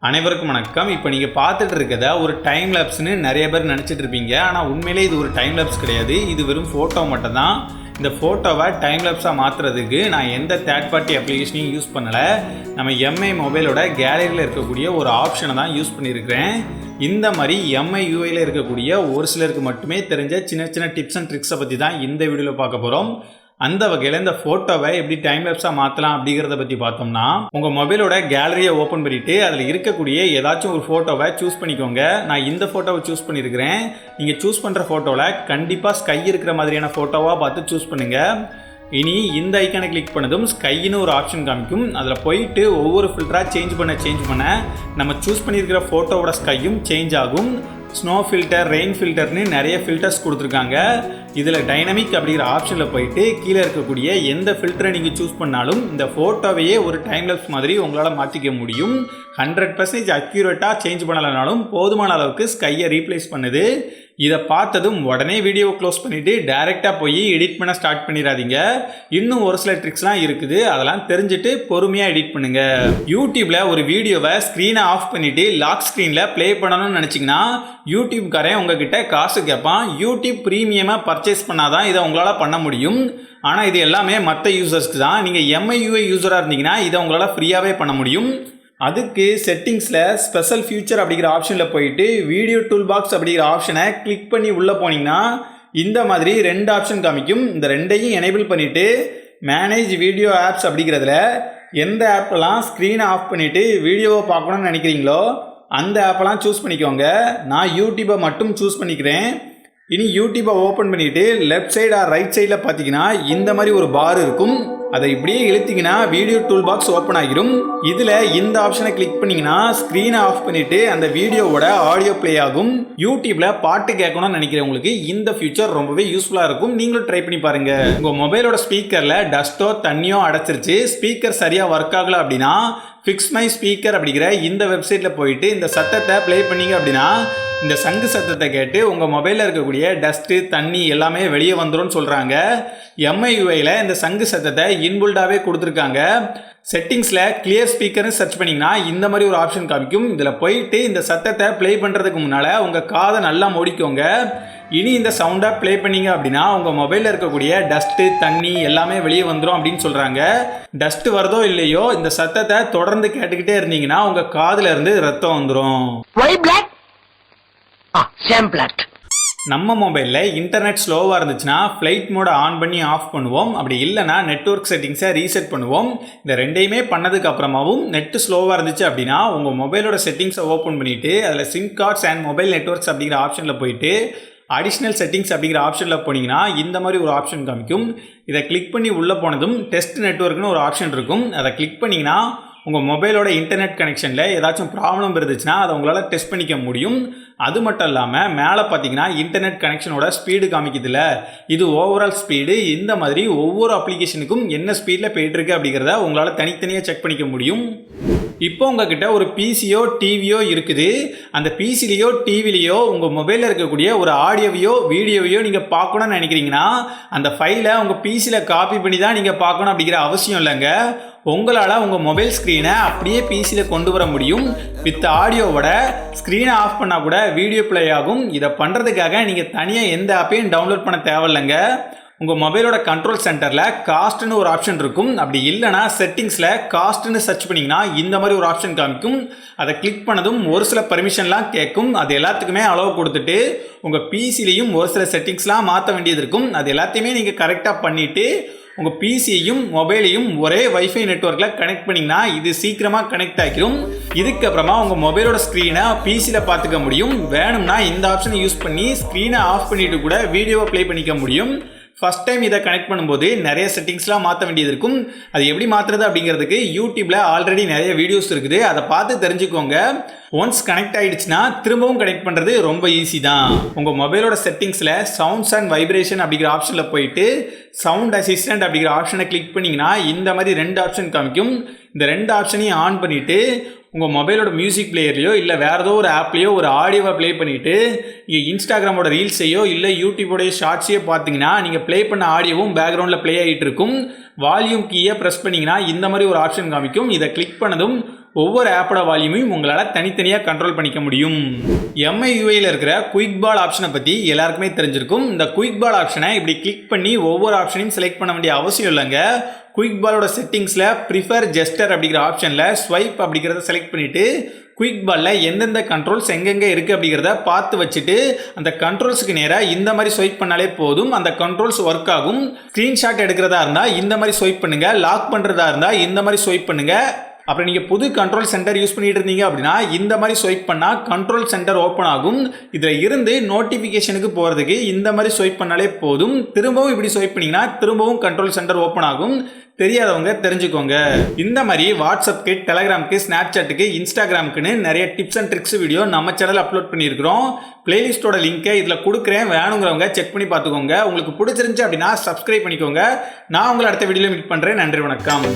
அனைவருக்கும் வணக்கம். இப்போ நீங்கள் பார்த்துட்டு இருக்கிறத ஒரு டைம் லேப்ஸ்னு நிறைய பேர் நினச்சிட்டு இருப்பீங்க. ஆனால் உண்மையிலே இது ஒரு டைம் லேப்ஸ் கிடையாது. இது வெறும் ஃபோட்டோ மட்டும் தான். இந்த ஃபோட்டோவை டைம் லேப்ஸாக மாற்றுறதுக்கு நான் எந்த தேர்ட் பார்ட்டி அப்ளிகேஷனையும் யூஸ் பண்ணலை. நம்ம எம்ஐ மொபைலோட கேலரியில் இருக்கக்கூடிய ஒரு ஆப்ஷனை தான் யூஸ் பண்ணியிருக்கிறேன். இந்த மாதிரி எம்ஐ யூஐயில் இருக்கக்கூடிய ஒரு சிலருக்கு மட்டுமே தெரிஞ்ச சின்ன சின்ன டிப்ஸ் அண்ட் ட்ரிக்ஸை பற்றி தான் இந்த வீடியோவில் பார்க்க போகிறோம். அந்த வகையில் இந்த ஃபோட்டோவை எப்படி டைம் லேப்ஸாக மாற்றலாம் அப்படிங்கிறத பற்றி பார்த்தோம்னா, உங்கள் மொபைலோட கேலரியை ஓப்பன் பண்ணிவிட்டு அதில் இருக்கக்கூடிய ஏதாச்சும் ஒரு ஃபோட்டோவை சூஸ் பண்ணிக்கோங்க. நான் இந்த ஃபோட்டோவை சூஸ் பண்ணியிருக்கிறேன். நீங்கள் சூஸ் பண்ணுற ஃபோட்டோவில் கண்டிப்பாக ஸ்கை இருக்கிற மாதிரியான ஃபோட்டோவாக பார்த்து சூஸ் பண்ணுங்கள். இனி இந்த ஐக்கானை கிளிக் பண்ணதும் ஸ்கைன்னு ஒரு ஆப்ஷன் காமிக்கும். அதில் போயிட்டு ஒவ்வொரு ஃபில்டராக சேஞ்ச் பண்ண நம்ம சூஸ் பண்ணியிருக்கிற ஃபோட்டோவோட ஸ்கையும் சேஞ்ச் ஆகும். ஸ்னோ ஃபில்டர், ரெயின் ஃபில்டர்னு நிறைய ஃபில்டர்ஸ் கொடுத்துருக்காங்க. இதில் டைனமிக் அப்படிங்கிற ஆப்ஷனில் போயிட்டு கீழே இருக்கக்கூடிய எந்த ஃபில்டரை நீங்கள் சூஸ் பண்ணாலும் இந்த ஃபோட்டோவையே ஒரு டைம் லேப்ஸ் மாதிரி உங்களால் மாற்றிக்க முடியும். 100% அக்யூரேட்டாக சேஞ்ச் பண்ணலைனாலும் போதுமான அளவுக்கு ஸ்கையை ரீப்ளேஸ் பண்ணுது. இதை பார்த்ததும் உடனே வீடியோவை க்ளோஸ் பண்ணிவிட்டு டைரெக்டாக போய் எடிட் பண்ண ஸ்டார்ட் பண்ணிடாதீங்க. இன்னும் ஒரு சில ட்ரிக்ஸ்லாம் இருக்குது, அதெல்லாம் தெரிஞ்சுட்டு பொறுமையாக எடிட் பண்ணுங்கள். யூடியூப்பில் ஒரு வீடியோவை ஸ்க்ரீனை ஆஃப் பண்ணிவிட்டு லாக் ஸ்க்ரீனில் ப்ளே பண்ணணும்னு நினச்சிங்கன்னா யூடியூப்காரன் உங்ககிட்ட காசு கேட்பான். யூடியூப் ப்ரீமியமாக பர்ச்சேஸ் பண்ணாதான் இதை உங்களால் பண்ண முடியும். ஆனால் இது எல்லாமே மற்ற யூசர்ஸ்க்கு தான். நீங்கள் எம்ஐயூஐ யூஸராக இருந்தீங்கன்னா இதை உங்களால் ஃப்ரீயாகவே பண்ண முடியும். அதுக்கு செட்டிங்ஸில் ஸ்பெஷல் ஃபியூச்சர் அப்படிங்கிற ஆப்ஷனில் போயிட்டு வீடியோ டூல் பாக்ஸ் அப்படிங்கிற ஆப்ஷனை கிளிக் பண்ணி உள்ளே போனீங்கன்னா இந்த மாதிரி 2 ஆப்ஷன் காமிக்கும். இந்த ரெண்டையும் எனேபிள் பண்ணிவிட்டு மேனேஜ் வீடியோ ஆப்ஸ் அப்படிங்கிறதுல எந்த ஆப்பெல்லாம் ஸ்க்ரீனை ஆஃப் பண்ணிவிட்டு வீடியோவை பார்க்கணுன்னு நினைக்கிறீங்களோ அந்த ஆப்பெல்லாம் சூஸ் பண்ணிக்கோங்க. நான் யூடியூப்பை மட்டும் சூஸ் பண்ணிக்கிறேன். இனி யூடியூப்பை ஓப்பன் பண்ணிவிட்டு லெஃப்ட் சைடு ஆர் ரைட் சைடில் பார்த்தீங்கன்னா இந்த மாதிரி ஒரு பார் இருக்கும். அதை இப்படியே இழுத்தீங்கன்னா வீடியோ டூல் பாக்ஸ் ஓப்பன் ஆகிரும். இதில் இந்த ஆப்ஷனை கிளிக் பண்ணிங்கன்னா ஸ்க்ரீனை ஆஃப் பண்ணிவிட்டு அந்த வீடியோவோட ஆடியோ ப்ளே ஆகும். யூடியூப்பில் பாட்டு கேட்கணும்னு நினைக்கிறவங்களுக்கு இந்த ஃபியூச்சர் ரொம்பவே யூஸ்ஃபுல்லாக இருக்கும். நீங்களும் ட்ரை பண்ணி பாருங்கள். உங்கள் மொபைலோட ஸ்பீக்கரில் டஸ்ட்டோ தண்ணியோ அடைச்சிருச்சு, ஸ்பீக்கர் சரியாக ஒர்க் ஆகலை அப்படின்னா ஃபிக்ஸ் மை ஸ்பீக்கர் அப்படிங்கிற இந்த வெப்சைட்டில் போயிட்டு இந்த சத்தத்தை ப்ளே பண்ணிங்க அப்படின்னா இந்த சங்கு சத்தத்தை கேட்டு உங்கள் மொபைலில் இருக்கக்கூடிய டஸ்ட்டு தண்ணி எல்லாமே வெளியே வந்துடும் சொல்கிறாங்க. எம்ஐயூஐயில் இந்த சங்கு சத்தத்தை இன்பில்டாகவே கொடுத்துருக்காங்க. செட்டிங்ஸில் கிளியர் ஸ்பீக்கர்னு சர்ச் பண்ணிங்கன்னா இந்த மாதிரி ஒரு ஆப்ஷன் காமிக்கும். இதில் போயிட்டு இந்த சத்தத்தை ப்ளே பண்ணுறதுக்கு முன்னால் உங்கள் காதை நல்லா மூடிக்கோங்க. இனி இந்த சவுண்டை ப்ளே பண்ணிங்க அப்படின்னா உங்கள் மொபைலில் இருக்கக்கூடிய டஸ்ட்டு தண்ணி எல்லாமே வெளியே வந்துடும் அப்படின்னு சொல்கிறாங்க. டஸ்ட்டு வருதோ இல்லையோ இந்த சத்தத்தை தொடர்ந்து கேட்டுக்கிட்டே இருந்தீங்கன்னா உங்கள் காதில் இருந்து ரத்தம் வந்துடும். நம்ம மொபைலில் இன்டர்நெட் ஸ்லோவாக இருந்துச்சுன்னா ஃப்ளைட் மோடை ஆன் பண்ணி ஆஃப் பண்ணுவோம். அப்படி இல்லைனா நெட்வொர்க் செட்டிங்ஸை ரீசெட் பண்ணுவோம். இந்த ரெண்டையுமே பண்ணதுக்கு அப்புறமாவும் நெட்டு ஸ்லோவாக இருந்துச்சு அப்படின்னா உங்கள் மொபைலோட செட்டிங்ஸை ஓப்பன் பண்ணிவிட்டு அதில் SIM cards and mobile networks அப்படிங்கிற ஆப்ஷனில் போயிட்டு அடிஷ்னல் செட்டிங்ஸ் அப்படிங்கிற ஆப்ஷனில் போனீங்கன்னா இந்த மாதிரி ஒரு ஆப்ஷன் காமிக்கும். இதை கிளிக் பண்ணி உள்ளே போனதும் டெஸ்ட் நெட்வொர்க்னு ஒரு ஆப்ஷன் இருக்கும். அதை கிளிக் பண்ணிங்கன்னா உங்கள் மொபைலோட இன்டர்நெட் கனெக்ஷனில் ஏதாச்சும் ப்ராப்ளம் இருந்துச்சுன்னா அதை உங்களால் டெஸ்ட் பண்ணிக்க முடியும். அது மட்டும் இல்லாமல் மேலே பார்த்தீங்கன்னா இன்டர்நெட் கனெக்ஷனோட ஸ்பீடு காமிக்குதுல்ல, இது ஓவரால் ஸ்பீடு. இந்த மாதிரி ஒவ்வொரு அப்ளிகேஷனுக்கும் என்ன ஸ்பீடில் போயிட்டுருக்கு அப்படிங்கிறத உங்களால் தனித்தனியாக செக் பண்ணிக்க முடியும். இப்போ உங்ககிட்ட ஒரு பிசியோ டிவியோ இருக்குது. அந்த பிசிலேயோ டிவிலையோ உங்கள் மொபைலில் இருக்கக்கூடிய ஒரு ஆடியோவையோ வீடியோவையோ நீங்கள் பார்க்கணும்னு நினைக்கிறீங்கன்னா அந்த ஃபைலை உங்கள் பிசியில் காப்பி பண்ணி தான் நீங்கள் பார்க்கணும் அப்படிங்கிற அவசியம் இல்லைங்க. உங்களால் உங்கள் மொபைல் ஸ்க்ரீனை அப்படியே பிசியில் கொண்டு வர முடியும். வித் ஆடியோவோட ஸ்க்ரீனை ஆஃப் பண்ணால் கூட வீடியோ ப்ளே ஆகும். இதை பண்ணுறதுக்காக நீங்கள் தனியாக எந்த ஆப்பையும் டவுன்லோட் பண்ண தேவையில்லைங்க. உங்கள் மொபைலோட கண்ட்ரோல் சென்டரில் காஸ்ட்னு ஒரு ஆப்ஷன் இருக்கும். அப்படி இல்லைனா செட்டிங்ஸில் காஸ்ட்னு சர்ச் பண்ணிங்கன்னா இந்த மாதிரி ஒரு ஆப்ஷன் காமிக்கும். அதை கிளிக் பண்ணதும் ஒரு சில பர்மிஷன்லாம் கேட்கும். அது எல்லாத்துக்குமே அலோவ் கொடுத்துட்டு உங்கள் பிசிலையும் ஒரு சில செட்டிங்ஸ்லாம் மாற்ற வேண்டியது இருக்கும். அது எல்லாத்தையுமே நீங்கள் கரெக்டாக பண்ணிவிட்டு உங்கள் பிசியையும் மொபைலையும் ஒரே வைஃபை நெட்வொர்க்கில் கனெக்ட் பண்ணிங்கன்னா இது சீக்கிரமாக கனெக்ட் ஆகிடும். இதுக்கப்புறமா உங்கள் மொபைலோட ஸ்க்ரீனை பிசியில் பார்த்துக்க முடியும். வேணும்னா இந்த ஆப்ஷனை யூஸ் பண்ணி ஸ்க்ரீனை ஆஃப் பண்ணிவிட்டு கூட வீடியோவை ப்ளே பண்ணிக்க முடியும். ஃபஸ்ட் டைம் இதை கனெக்ட் பண்ணும்போது நிறைய செட்டிங்ஸ்லாம் மாற்ற வேண்டியது இருக்கும். அது எப்படி மாற்றுறது அப்படிங்கிறதுக்கு யூடியூப்பில் ஆல்ரெடி நிறைய வீடியோஸ் இருக்குது, அதை பார்த்து தெரிஞ்சுக்கோங்க. ஒன்ஸ் கனெக்ட் ஆகிடுச்சுன்னா திரும்பவும் கனெக்ட் பண்ணுறது ரொம்ப ஈஸி தான். உங்கள் மொபைலோட செட்டிங்ஸில் சவுண்ட்ஸ் அண்ட் வைப்ரேஷன் அப்படிங்கிற ஆப்ஷனில் போயிட்டு சவுண்ட் அசிஸ்டன்ட் அப்படிங்கிற ஆப்ஷனை கிளிக் பண்ணிங்கன்னா இந்த மாதிரி 2 ஆப்ஷன் காமிக்கும். இந்த 2 ஆப்ஷனையும் ஆன் பண்ணிவிட்டு உங்கள் மொபைலோட மியூசிக் பிளேயர்லையோ இல்லை வேறு ஏதோ ஒரு ஆப்லேயோ ஒரு ஆடியோவை ப்ளே பண்ணிவிட்டு நீங்கள் இன்ஸ்டாகிராமோட ரீல்ஸையோ இல்லை யூடியூபோடைய ஷார்ட்ஸையோ பார்த்தீங்கன்னா நீங்கள் ப்ளே பண்ண ஆடியோவும் பேக்ரவுண்டில் ப்ளே ஆகிட்டு இருக்கும். வால்யூம் கீயை ப்ரெஸ் பண்ணிங்கன்னா இந்த மாதிரி ஒரு ஆப்ஷன் காமிக்கும். இதை கிளிக் பண்ணதும் ஒவ்வொரு ஆப்போட வால்யூமையும் உங்களால் தனித்தனியாக கண்ட்ரோல் பண்ணிக்க முடியும். MIUIயில் இருக்கிற குயிக் பால் ஆப்ஷனை பற்றி எல்லாருக்குமே தெரிஞ்சிருக்கும். இந்த குயிக் பால் ஆப்ஷனை இப்படி கிளிக் பண்ணி ஒவ்வொரு ஆப்ஷனையும் செலக்ட் பண்ண வேண்டிய அவசியம் இல்லைங்க. குயிக் பாலோட செட்டிங்ஸில் ப்ரிஃபர் ஜெஸ்டர் அப்படிங்கிற ஆப்ஷனில் ஸ்வைப் அப்படிங்கிறத செலக்ட் பண்ணிவிட்டு குயிக் பாலில் எந்தெந்த கண்ட்ரோல்ஸ் எங்கெங்கே இருக்குது அப்படிங்கிறத பார்த்து வச்சுட்டு அந்த கண்ட்ரோல்ஸுக்கு நேராக இந்த மாதிரி ஸ்வைப் பண்ணாலே போதும். அந்த கண்ட்ரோல்ஸ் ஒர்க் ஆகும். ஸ்க்ரீன்ஷாட் எடுக்கிறதா இருந்தால் இந்த மாதிரி ஸ்வைப் பண்ணுங்கள். லாக் பண்ணுறதா இருந்தால் இந்த மாதிரி ஸ்வைப் பண்ணுங்கள். அப்புறம் நீங்கள் புது கண்ட்ரோல் சென்டர் யூஸ் பண்ணிட்டு இருந்தீங்க அப்படின்னா இந்த மாதிரி ஸ்வைப் பண்ணால் கண்ட்ரோல் சென்டர் ஓப்பன் ஆகும். இதில் இருந்து நோட்டிஃபிகேஷனுக்கு போகிறதுக்கு இந்த மாதிரி ஸ்வைப் பண்ணாலே போதும். திரும்பவும் இப்படி ஸ்வைப் பண்ணிங்கன்னா திரும்பவும் கண்ட்ரோல் சென்டர் ஓப்பன் ஆகும். தெரியாதவங்க தெரிஞ்சுக்கோங்க. இந்த மாதிரி வாட்ஸ்அப்புக்கு, டெலகிராமுக்கு, ஸ்னாப்சாட்டுக்கு, இன்ஸ்டாகிராமுக்குன்னு நிறைய டிப்ஸ் அண்ட் ட்ரிக்ஸ் வீடியோ நம்ம சேனலில் அப்லோட் பண்ணியிருக்கிறோம். பிளேலிஸ்ட்டோட லிங்கை இதில் கொடுக்குறேன். வேணுங்கிறவங்க செக் பண்ணி பார்த்துக்கோங்க. உங்களுக்கு பிடிச்சிருந்துச்சு அப்படின்னா சப்ஸ்கிரைப் பண்ணிக்கோங்க. நான் உங்களை அடுத்த வீடியோவில் மீட் பண்ணுறேன். நன்றி, வணக்கம்.